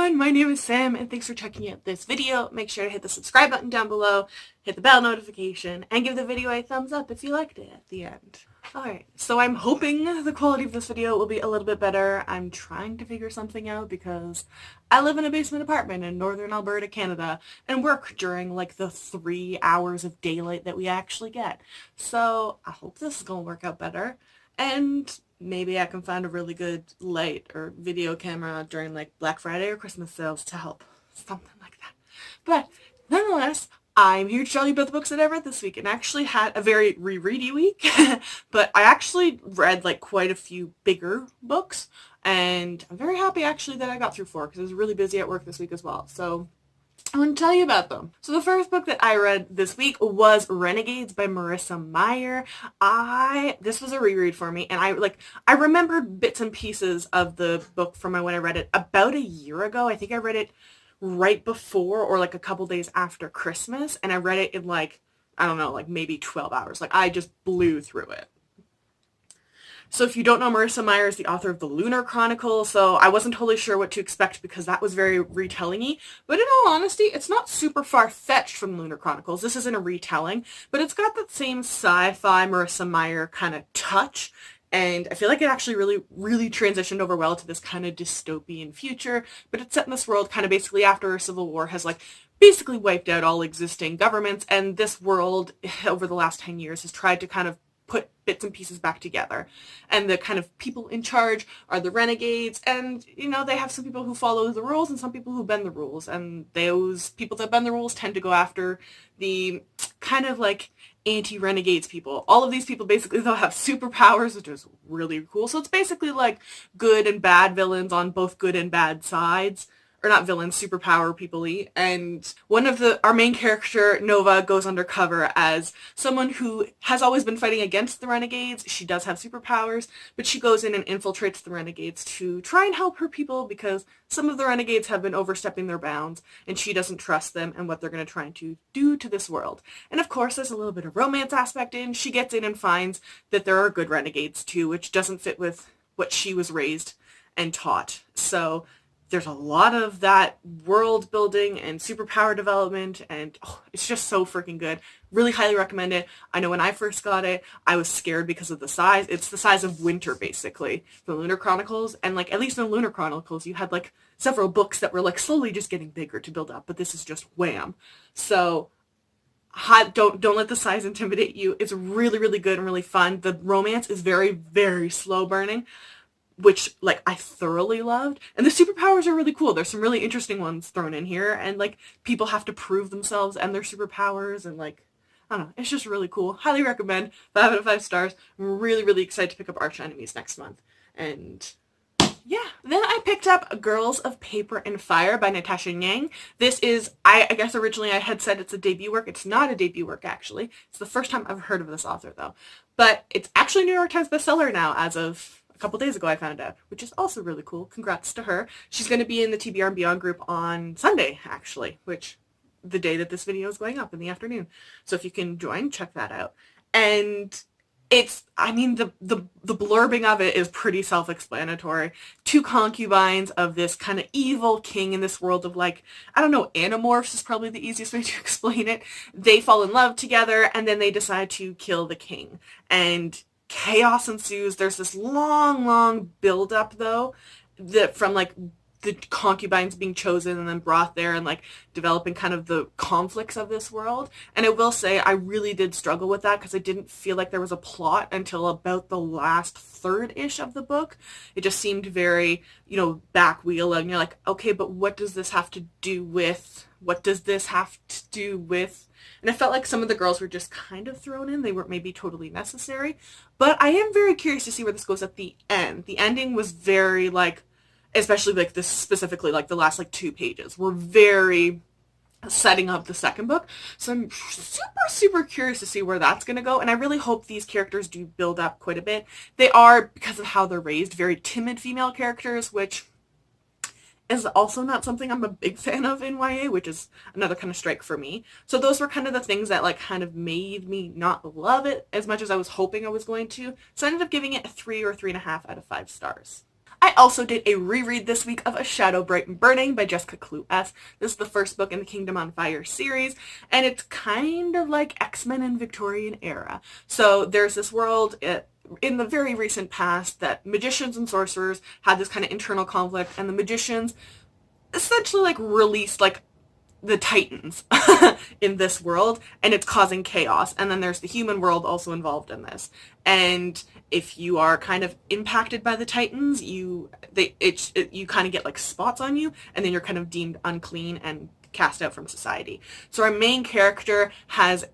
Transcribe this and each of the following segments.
everyone, my name is Sam and thanks for checking out this video. Make sure to hit the subscribe button down below, hit the bell notification, and give the video a thumbs up if you liked it at the end. Alright, so I'm hoping the quality of this video will be a little bit better. I'm trying to figure something out because I live in a basement apartment in northern Alberta, Canada, and work during like the 3 hours of daylight that we actually get. So I hope this is going to work out better. And maybe I can find a really good light or video camera during like Black Friday or Christmas sales to help. Something like that. But nonetheless, I'm here to tell you about the books that I read this week, and I actually had a very reready week. But I actually read like quite a few bigger books, and I'm very happy actually that I got through 4 because I was really busy at work this week as well. So I want to tell you about them. So the first book that I read this week was Renegades by Marissa Meyer. This was a reread for me, and I remembered bits and pieces of the book from when I read it about a year ago. I think I read it right before or like a couple days after Christmas, and I read it in like, I don't know, like maybe 12 hours. Like I just blew through it. So if you don't know, Marissa Meyer is the author of the Lunar Chronicle, so I wasn't totally sure what to expect because that was very retelling-y. But in all honesty, it's not super far-fetched from Lunar Chronicles. This isn't a retelling, but it's got that same sci-fi Marissa Meyer kind of touch. And I feel like it actually really transitioned over well to this kind of dystopian future. But it's set in this world kind of basically after a civil war has like basically wiped out all existing governments. And this world over the last 10 years has tried to kind of put bits and pieces back together. And the kind of people in charge are the renegades. And, you know, they have some people who follow the rules and some people who bend the rules. And those people that bend the rules tend to go after the kind of like anti-renegades people. All of these people basically they'll have superpowers, which is really cool. So it's basically like good and bad villains on both good and bad sides. Or not villains, superpower people-y. And our main character, Nova, goes undercover as someone who has always been fighting against the renegades. She does have superpowers, but she goes in and infiltrates the renegades to try and help her people because some of the renegades have been overstepping their bounds and she doesn't trust them and what they're going to try to do to this world. And of course, there's a little bit of romance aspect in. She gets in and finds that there are good renegades too, which doesn't fit with what she was raised and taught. So there's a lot of that world building and superpower development, and it's just so freaking good. Really highly recommend it. I know when I first got it, I was scared because of the size. It's the size of winter, basically, the Lunar Chronicles. And like, at least in the Lunar Chronicles, you had like several books that were like slowly just getting bigger to build up, but this is just wham. So don't let the size intimidate you. It's really good and really fun. The romance is very slow burning, which like I thoroughly loved. And the superpowers are really cool. There's some really interesting ones thrown in here, and like people have to prove themselves and their superpowers, and like I don't know, it's just really cool. Highly recommend. 5 out of 5 stars. I'm really excited to pick up Arch Enemies next month. And yeah, then I picked up Girls of Paper and Fire by Natasha Yang. This is, I guess originally I had said it's a debut work. It's not a debut work, actually. It's the first time I've heard of this author, though. But it's actually a New York Times bestseller now as of a couple days ago I found out, which is also really cool. Congrats to her. She's going to be in the TBR and Beyond group on Sunday, actually, which the day that this video is going up in the afternoon. So if you can join, check that out. And it's, I mean, the blurbing of it is pretty self-explanatory. 2 concubines of this kind of evil king in this world of like, I don't know, animorphs is probably the easiest way to explain it. They fall in love together and then they decide to kill the king. And chaos ensues. There's this long build up though, that from like the concubines being chosen and then brought there and like developing kind of the conflicts of this world. And I will say I really did struggle with that because I didn't feel like there was a plot until about the last third-ish of the book. It just seemed very, you know, back wheel, and you're like, okay, but what does this have to do with? What does this have to do with? And I felt like some of the girls were just kind of thrown in. They weren't maybe totally necessary. But I am very curious to see where this goes at the end. The ending was very like, especially like this specifically, like the last like 2 pages were very setting up the second book. So I'm super curious to see where that's going to go. And I really hope these characters do build up quite a bit. They are, because of how they're raised, very timid female characters, which is also not something I'm a big fan of in YA, which is another kind of strike for me. So those were kind of the things that like kind of made me not love it as much as I was hoping I was going to. So I ended up giving it a 3 or 3.5 out of 5 stars. I also did a reread this week of A Shadow Bright and Burning by Jessica Clue S. This is the first book in the Kingdom on Fire series, and it's kind of like X-Men in Victorian era. So there's this world in the very recent past that magicians and sorcerers had this kind of internal conflict, and the magicians essentially like released like the Titans in this world, and it's causing chaos. And then there's the human world also involved in this. And if you are kind of impacted by the Titans, you kind of get like spots on you, and then you're kind of deemed unclean and cast out from society. So our main character has,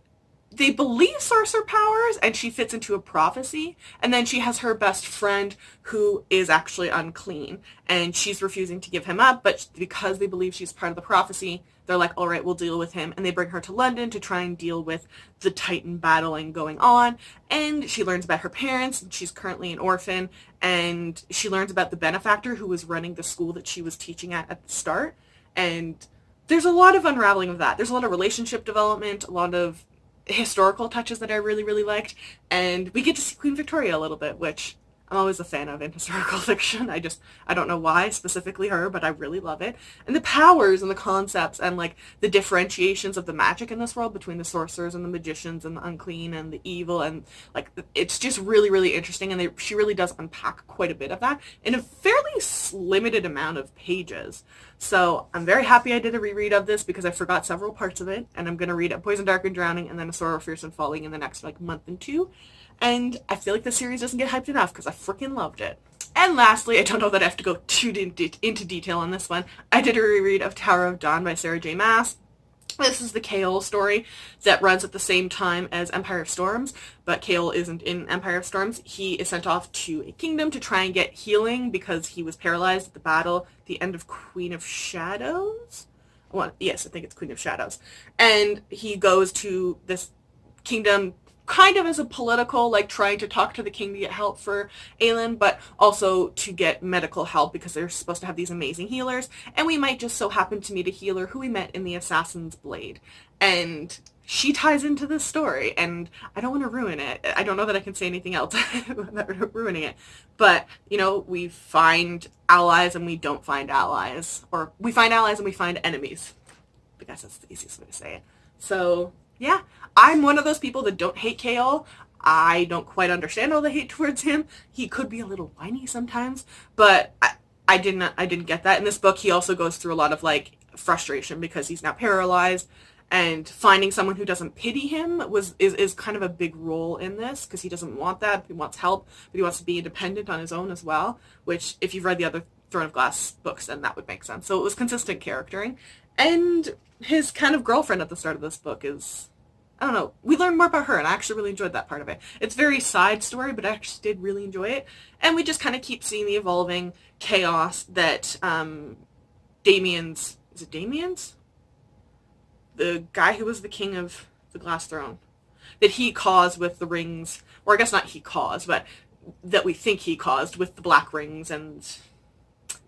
they believe, sorcerer powers, and she fits into a prophecy. And then she has her best friend who is actually unclean, and she's refusing to give him up, but because they believe she's part of the prophecy, they're like, all right, we'll deal with him. And they bring her to London to try and deal with the Titan battling going on. And she learns about her parents. She's currently an orphan, and she learns about the benefactor who was running the school that she was teaching at the start. And there's a lot of unraveling of that. There's a lot of relationship development, a lot of historical touches that I really, really liked. And we get to see Queen Victoria a little bit, which I'm always a fan of in historical fiction. I don't know why, specifically her, but I really love it. And the powers and the concepts and like the differentiations of the magic in this world between the sorcerers and the magicians and the unclean and the evil, and like it's just really, really interesting. And she really does unpack quite a bit of that in a fairly limited amount of pages. So I'm very happy I did a reread of this because I forgot several parts of it, and I'm going to read it Poison, Dark, and Drowning and then A Sorrow, Fierce, and Falling in the next like month and two. And I feel like the series doesn't get hyped enough because I freaking loved it. And lastly, I don't know that I have to go too into detail on this one, I did a reread of Tower of Dawn by Sarah J. Maas. This is the Chaol story that runs at the same time as Empire of Storms, but Chaol isn't in Empire of Storms. He is sent off to a kingdom to try and get healing because he was paralyzed at the battle at the end of Queen of Shadows? Well, yes, I think it's Queen of Shadows. And he goes to this kingdom kind of as a political, like trying to talk to the king to get help for Aelin, but also to get medical help because they're supposed to have these amazing healers. And we might just so happen to meet a healer who we met in the Assassin's Blade. And she ties into this story, and I don't want to ruin it. I don't know that I can say anything else without ruining it. But, you know, we find allies and we don't find allies. Or we find allies and we find enemies. I guess that's the easiest way to say it. So yeah, I'm one of those people that don't hate Chaol. I don't quite understand all the hate towards him. He could be a little whiny sometimes, but I didn't get that. In this book, he also goes through a lot of like frustration because he's now paralyzed, and finding someone who doesn't pity him is kind of a big role in this because he doesn't want that. He wants help, but he wants to be independent on his own as well, which if you've read the other Throne of Glass books, then that would make sense. So it was consistent charactering. And his kind of girlfriend at the start of this book is, I don't know, we learn more about her, and I actually really enjoyed that part of it. It's very side story, but I actually did really enjoy it. And we just kind of keep seeing the evolving chaos that Damien's, is it Damien's? The guy who was the king of the Glass Throne, that he caused with the rings, or I guess not he caused, but that we think he caused with the black rings and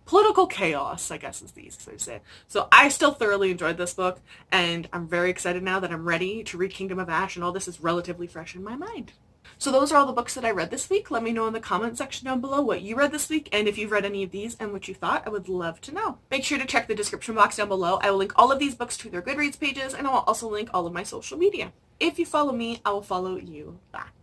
political chaos, I guess is the easiest way to say it. So I still thoroughly enjoyed this book, and I'm very excited now that I'm ready to read Kingdom of Ash, and all this is relatively fresh in my mind. So those are all the books that I read this week. Let me know in the comment section down below what you read this week, and if you've read any of these and what you thought. I would love to know. Make sure to check the description box down below. I will link all of these books to their Goodreads pages, and I will also link all of my social media. If you follow me, I will follow you back.